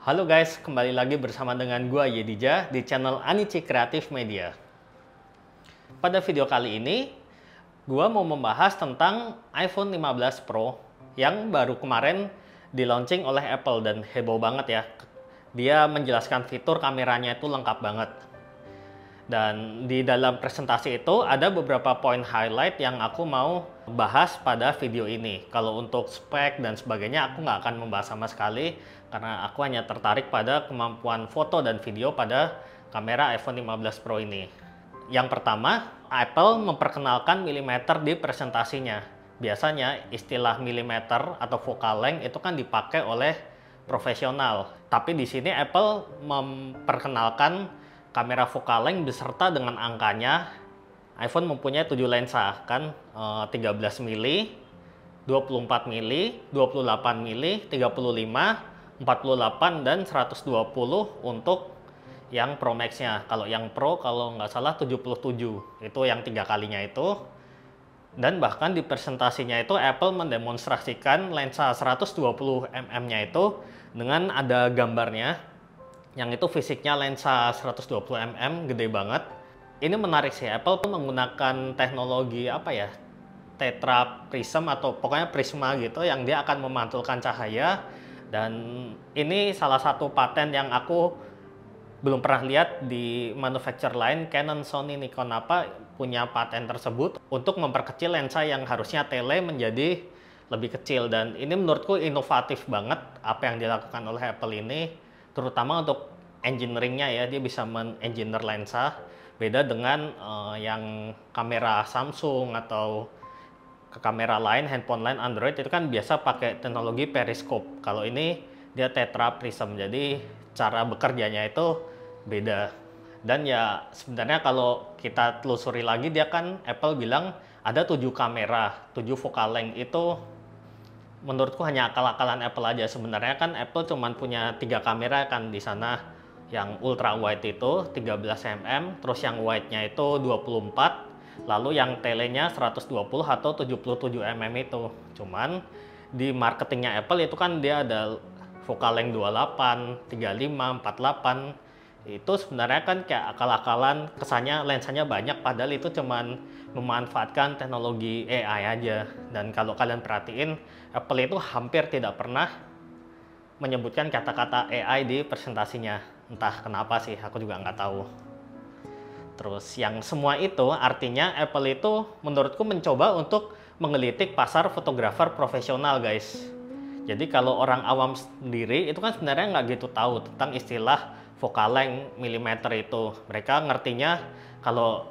Halo guys, kembali lagi bersama dengan gua Yedija di channel Anici Kreatif Media. Pada video kali ini, gua mau membahas tentang iPhone 15 Pro yang baru kemarin di launching oleh Apple dan heboh banget ya. Dia menjelaskan fitur kameranya itu lengkap banget. Dan di dalam presentasi itu ada beberapa poin highlight yang aku mau bahas pada video ini. Kalau untuk spek dan sebagainya aku nggak akan membahas sama sekali karena aku hanya tertarik pada kemampuan foto dan video pada kamera iPhone 15 Pro ini. Yang pertama, Apple memperkenalkan milimeter di presentasinya. Biasanya istilah milimeter atau focal length itu kan dipakai oleh profesional. Tapi di sini Apple memperkenalkan kamera focal length beserta dengan angkanya. iPhone mempunyai 7 lensa kan, 13 mili, 24 mili, 28 mili, 35, 48 dan 120 untuk yang Pro Max-nya. Kalau yang Pro kalau nggak salah 77, itu yang 3 kalinya itu. Dan bahkan di presentasinya itu Apple mendemonstrasikan lensa 120 mm-nya itu dengan ada gambarnya. Yang itu fisiknya lensa 120 mm, gede banget. Ini menarik sih, Apple tuh menggunakan teknologi apa ya, tetra prism atau pokoknya prisma gitu yang dia akan memantulkan cahaya. Dan ini salah satu paten yang aku belum pernah lihat di manufacturer lain. Canon, Sony, Nikon apa punya paten tersebut untuk memperkecil lensa yang harusnya tele menjadi lebih kecil. Dan ini menurutku inovatif banget apa yang dilakukan oleh Apple ini, terutama untuk engineeringnya ya. Dia bisa men-engineer lensa, beda dengan yang kamera Samsung atau ke kamera lain, handphone lain, Android itu kan biasa pakai teknologi periscope. Kalau ini dia tetra prism, jadi cara bekerjanya itu beda. Dan ya sebenarnya kalau kita telusuri lagi, dia kan Apple bilang ada 7 kamera, 7 focal length. Itu menurutku hanya akal-akalan Apple aja. Sebenarnya kan Apple cuma punya 3 kamera kan di sana. Yang ultra wide itu 13 mm, terus yang wide-nya itu 24, lalu yang telenya 120 atau 77 mm itu. Cuman di marketingnya Apple itu kan dia ada focal length 28, 35, 48. Itu sebenarnya kan kayak akal-akalan, kesannya lensanya banyak padahal itu cuman memanfaatkan teknologi AI aja. Dan kalau kalian perhatiin, Apple itu hampir tidak pernah menyebutkan kata-kata AI di presentasinya. Entah kenapa sih, aku juga nggak tahu. Terus yang semua itu artinya Apple itu menurutku mencoba untuk menggelitik pasar fotografer profesional guys. Jadi kalau orang awam sendiri itu kan sebenarnya nggak gitu tahu tentang istilah focal length milimeter itu. Mereka ngertinya kalau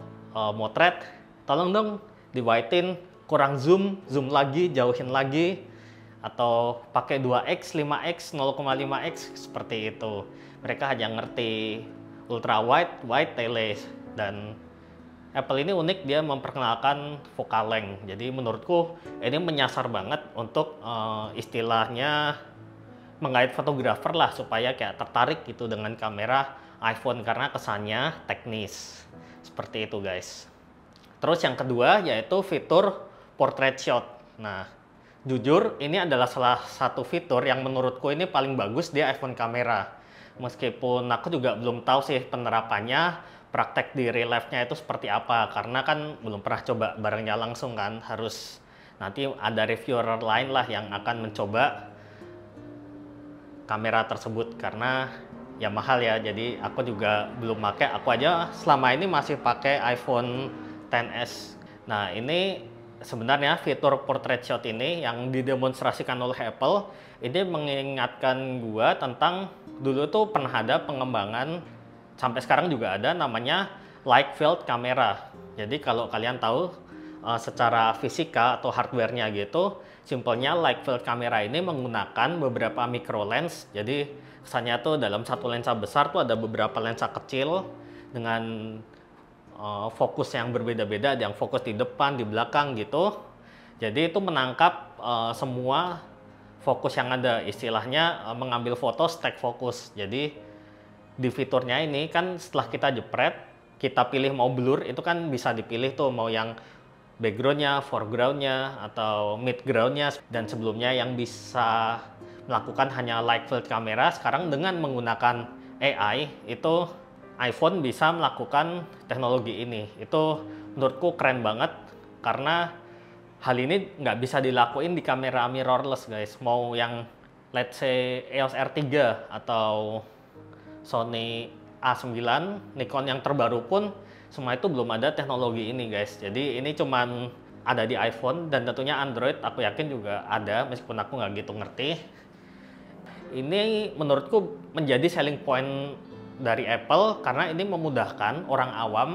motret, tolong dong di-wide-in, kurang zoom, zoom lagi, jauhin lagi, atau pakai 2x, 5x, 0,5x seperti itu. Mereka hanya ngerti ultra wide, wide, tele. Dan Apple ini unik, dia memperkenalkan focal length. Jadi menurutku ini menyasar banget untuk istilahnya menggait fotografer lah supaya kayak tertarik gitu dengan kamera iPhone karena kesannya teknis. Seperti itu guys. Terus yang kedua yaitu fitur portrait shot. Nah, jujur ini adalah salah satu fitur yang menurutku ini paling bagus di iPhone kamera. Meskipun aku juga belum tahu sih penerapannya, praktek di real life-nya itu seperti apa. Karena kan belum pernah coba barangnya langsung kan. Harus nanti ada reviewer lain lah yang akan mencoba kamera tersebut. Karena ya mahal ya, jadi aku juga belum pakai. Aku aja selama ini masih pakai iPhone XS. Nah ini sebenarnya fitur portrait shot ini yang didemonstrasikan oleh Apple ini mengingatkan gua tentang dulu tuh pernah ada pengembangan, sampai sekarang juga ada, namanya light field camera. Jadi kalau kalian tahu secara fisika atau hardware-nya gitu, simpelnya light field camera ini menggunakan beberapa micro lens. Jadi kesannya tuh dalam satu lensa besar tuh ada beberapa lensa kecil dengan fokus yang berbeda-beda, ada yang fokus di depan, di belakang gitu. Jadi itu menangkap semua fokus yang ada, istilahnya mengambil foto stack fokus. Jadi di fiturnya ini kan setelah kita jepret, kita pilih mau blur, itu kan bisa dipilih tuh mau yang backgroundnya, foregroundnya, atau midgroundnya. Dan sebelumnya yang bisa melakukan hanya light field kamera. Sekarang dengan menggunakan AI, itu iPhone bisa melakukan teknologi ini. Itu menurutku keren banget, karena hal ini nggak bisa dilakuin di kamera mirrorless guys. Mau yang let's say EOS R3 atau Sony A9, Nikon yang terbaru pun, semua itu belum ada teknologi ini guys. Jadi ini cuman ada di iPhone, dan tentunya Android aku yakin juga ada, meskipun aku nggak gitu ngerti. Ini menurutku menjadi selling point dari Apple, karena ini memudahkan orang awam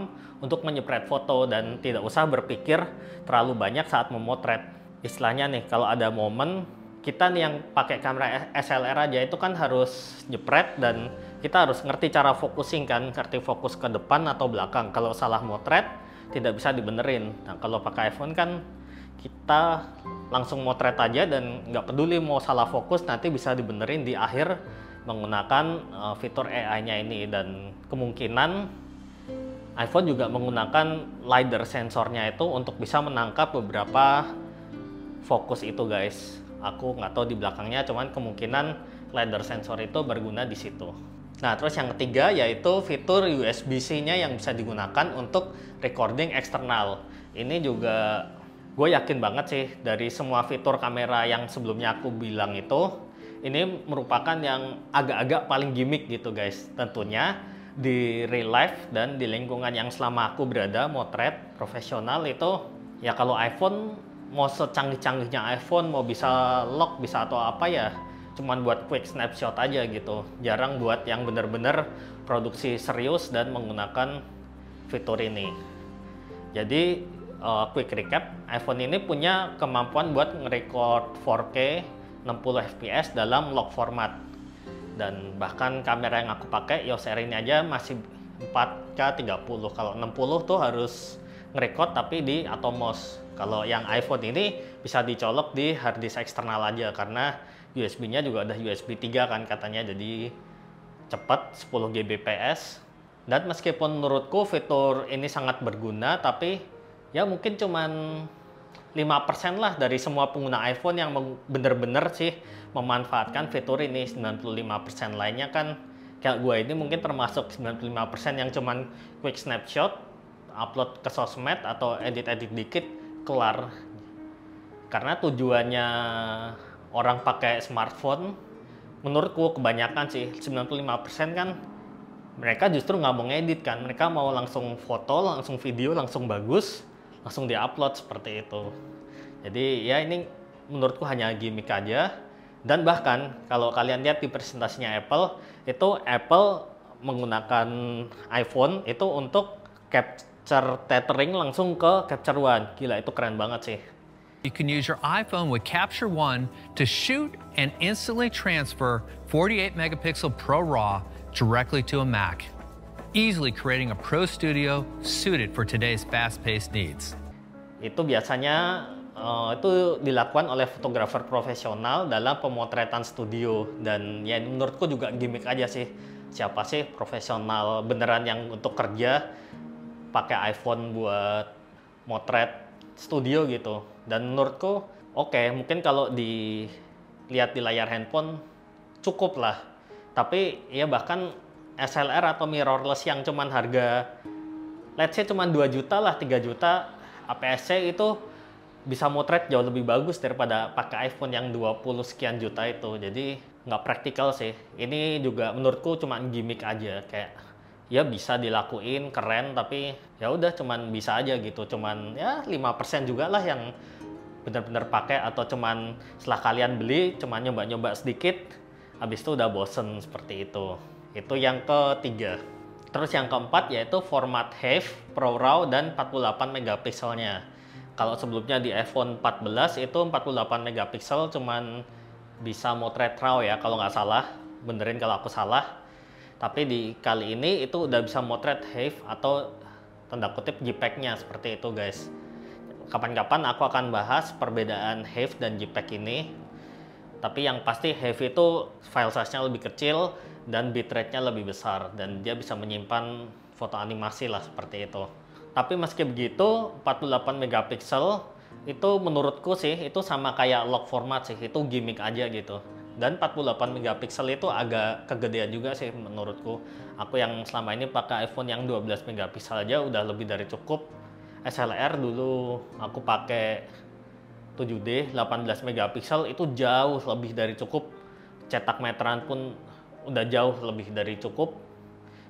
untuk menyepret foto dan tidak usah berpikir terlalu banyak saat memotret. Istilahnya nih, kalau ada momen, kita nih yang pakai kamera SLR aja itu kan harus jepret, dan kita harus ngerti cara focusing kan, ngerti fokus ke depan atau belakang. Kalau salah motret, tidak bisa dibenerin. Nah, kalau pakai iPhone kan kita langsung motret aja, dan nggak peduli mau salah fokus, nanti bisa dibenerin di akhir menggunakan fitur AI-nya ini. Dan kemungkinan iPhone juga menggunakan LiDAR sensornya itu untuk bisa menangkap beberapa fokus itu guys. Aku nggak tahu di belakangnya, cuman kemungkinan LiDAR sensor itu berguna di situ. Nah, terus yang ketiga yaitu fitur USB-C-nya yang bisa digunakan untuk recording eksternal. Ini juga gue yakin banget sih, dari semua fitur kamera yang sebelumnya aku bilang itu, ini merupakan yang agak-agak paling gimmick gitu guys. Tentunya di real life dan di lingkungan yang selama aku berada motret profesional itu, ya kalau iPhone mau secanggih-canggihnya iPhone, mau bisa lock, bisa atau apa ya, cuman buat quick snapshot aja gitu. Jarang buat yang bener-bener produksi serius dan menggunakan fitur ini. Jadi quick recap, iPhone ini punya kemampuan buat nge-record 4K 60 fps dalam log format. Dan bahkan kamera yang aku pakai EOS R ini aja masih 4K 30. Kalau 60 tuh harus nge-record tapi di Atomos. Kalau yang iPhone ini bisa dicolok di hard disk eksternal aja, karena USB-nya juga ada USB 3 kan katanya, jadi cepat 10 Gbps. Dan meskipun menurutku fitur ini sangat berguna, tapi ya mungkin cuman 5% lah dari semua pengguna iPhone yang bener-bener sih memanfaatkan fitur ini. 95% lainnya kan kayak gue ini mungkin termasuk 95% yang cuman quick snapshot, upload ke sosmed atau edit-edit dikit, kelar. Karena tujuannya orang pakai smartphone, menurutku kebanyakan sih 95% kan mereka justru nggak mau ngedit kan, mereka mau langsung foto, langsung video, langsung bagus, langsung diupload seperti itu. Jadi ya ini menurutku hanya gimmick aja. Dan bahkan kalau kalian lihat di presentasinya Apple, itu Apple menggunakan iPhone itu untuk capture tethering langsung ke Capture One. Gila, itu keren banget sih. You can use your iPhone with Capture One to shoot and instantly transfer 48 megapixel Pro RAW directly to a Mac, easily creating a pro studio suited for today's fast-paced needs. Itu biasanya itu dilakukan oleh fotografer profesional dalam pemotretan studio, dan ya menurutku juga gimmick aja sih. Siapa sih profesional beneran yang untuk kerja pakai iPhone buat motret studio gitu. Dan menurutku oke, mungkin kalau dilihat di layar handphone cukup lah. Tapi ya bahkan SLR atau mirrorless yang cuman harga let's say cuman 2 juta lah, 3 juta APS-C itu bisa motret jauh lebih bagus daripada pakai iPhone yang 20 sekian juta itu. Jadi nggak praktikal sih. Ini juga menurutku cuman gimmick aja, kayak ya bisa dilakuin, keren, tapi ya udah cuman bisa aja gitu. Cuman ya 5% juga lah yang benar-benar pakai, atau cuman setelah kalian beli cuman nyoba-nyoba sedikit, habis itu udah bosen seperti itu. Itu yang ketiga. Terus yang keempat yaitu format HEIF, Pro RAW, dan 48 megapikselnya. Kalau sebelumnya di iPhone 14 itu 48 megapiksel cuman bisa motret RAW ya kalau nggak salah, benerin kalau aku salah. Tapi di kali ini itu udah bisa motret HEIF atau tanda kutip JPEG-nya, seperti itu guys. Kapan-kapan aku akan bahas perbedaan HEIF dan JPEG ini. Tapi yang pasti HEIF itu file size-nya lebih kecil dan bitrate-nya lebih besar, dan dia bisa menyimpan foto animasi lah seperti itu. Tapi meski begitu, 48 megapiksel itu menurutku sih itu sama kayak log format sih, itu gimmick aja gitu. Dan 48 megapiksel itu agak kegedean juga sih menurutku. Aku yang selama ini pakai iPhone yang 12 megapiksel aja udah lebih dari cukup. SLR dulu aku pakai 7D 18 megapiksel itu jauh lebih dari cukup. Cetak meteran pun udah jauh lebih dari cukup.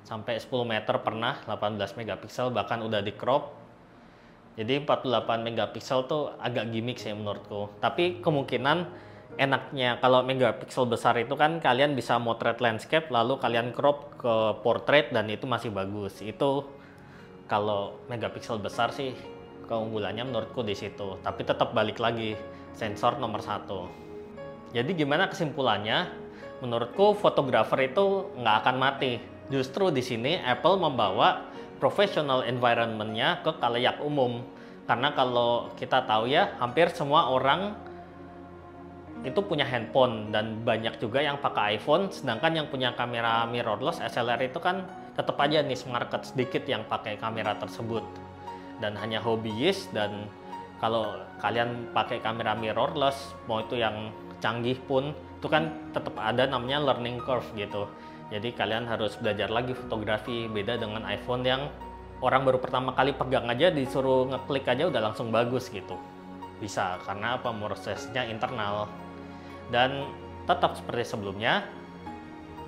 Sampai 10 meter pernah 18 megapiksel, bahkan udah di crop. Jadi 48 megapiksel tuh agak gimmick sih menurutku. Tapi kemungkinan enaknya kalau megapiksel besar itu kan kalian bisa motret landscape lalu kalian crop ke portrait dan itu masih bagus. Itu kalau megapiksel besar sih keunggulannya menurutku di situ. Tapi tetap balik lagi sensor nomor 1. Jadi gimana kesimpulannya? Menurutku fotografer itu nggak akan mati. Justru di sini Apple membawa professional environment-nya ke khalayak umum. Karena kalau kita tahu ya, hampir semua orang itu punya handphone dan banyak juga yang pakai iPhone, sedangkan yang punya kamera mirrorless SLR itu kan tetap aja niche market sedikit yang pakai kamera tersebut. Dan hanya hobiis, dan kalau kalian pakai kamera mirrorless, mau itu yang canggih pun, itu kan tetap ada namanya learning curve gitu. Jadi kalian harus belajar lagi fotografi, beda dengan iPhone yang orang baru pertama kali pegang aja disuruh ngeklik aja udah langsung bagus gitu. Bisa, karena apa? Prosesnya internal. Dan tetap seperti sebelumnya,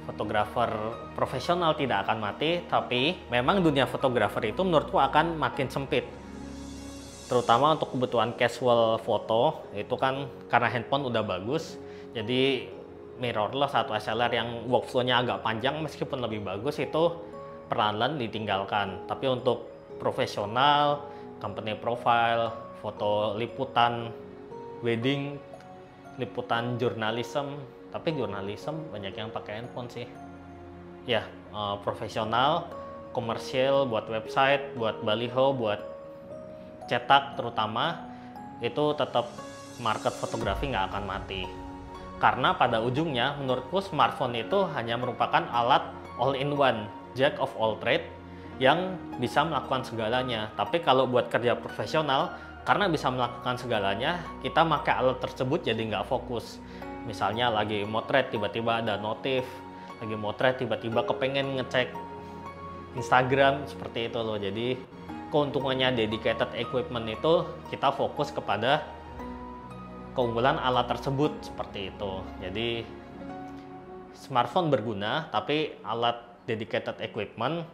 fotografer profesional tidak akan mati, tapi memang dunia fotografer itu menurutku akan makin sempit. Terutama untuk kebutuhan casual foto, itu kan karena handphone udah bagus, jadi mirrorless atau SLR yang workflow-nya agak panjang meskipun lebih bagus itu perlahan-lahan ditinggalkan. Tapi untuk profesional, company profile, foto liputan, wedding, liputan jurnalisme, tapi jurnalisme banyak yang pakai handphone sih. Ya, profesional, komersial, buat website, buat baliho, buat cetak terutama, itu tetap market fotografi nggak akan mati. Karena pada ujungnya menurutku smartphone itu hanya merupakan alat all-in-one, jack of all trade yang bisa melakukan segalanya. Tapi kalau buat kerja profesional, karena bisa melakukan segalanya, kita pakai alat tersebut jadi nggak fokus. Misalnya lagi motret tiba-tiba ada notif, lagi motret tiba-tiba kepengen ngecek Instagram, seperti itu loh. Jadi keuntungannya dedicated equipment itu kita fokus kepada keunggulan alat tersebut, seperti itu. Jadi smartphone berguna, tapi alat dedicated equipment,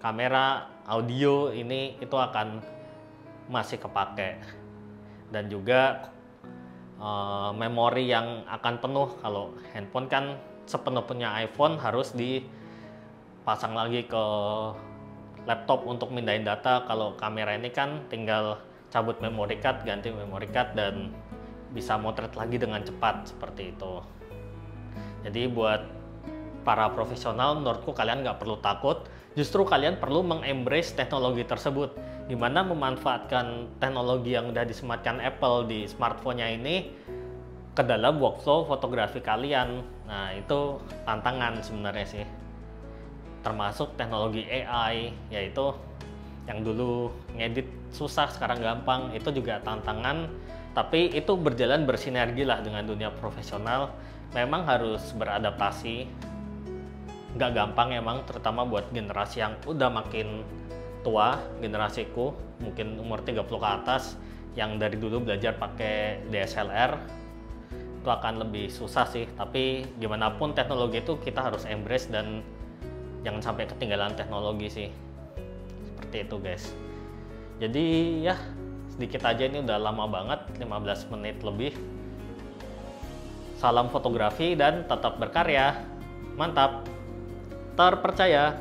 kamera, audio ini itu akan masih kepake. Dan juga memori yang akan penuh. Kalau handphone kan sepenuh-penuhnya iPhone harus dipasang lagi ke laptop untuk mindahin data. Kalau kamera ini kan tinggal cabut memory card, ganti memory card, dan bisa motret lagi dengan cepat, seperti itu. Jadi buat para profesional, menurutku kalian nggak perlu takut. Justru kalian perlu mengembrace teknologi tersebut, dimana memanfaatkan teknologi yang udah disematkan Apple di smartphone-nya ini ke dalam workflow fotografi kalian. Nah, itu tantangan sebenarnya sih. Termasuk teknologi AI, yaitu yang dulu ngedit susah sekarang gampang, itu juga tantangan. Tapi itu berjalan bersinergi lah dengan dunia profesional. Memang harus beradaptasi, nggak gampang emang, terutama buat generasi yang udah makin tua, generasiku mungkin umur 30 ke atas yang dari dulu belajar pakai DSLR, itu akan lebih susah sih. Tapi gimana pun teknologi itu kita harus embrace dan jangan sampai ketinggalan teknologi sih, seperti itu guys. Jadi ya sedikit aja, ini udah lama banget, 15 menit lebih. Salam fotografi dan tetap berkarya. Mantap. Terpercaya.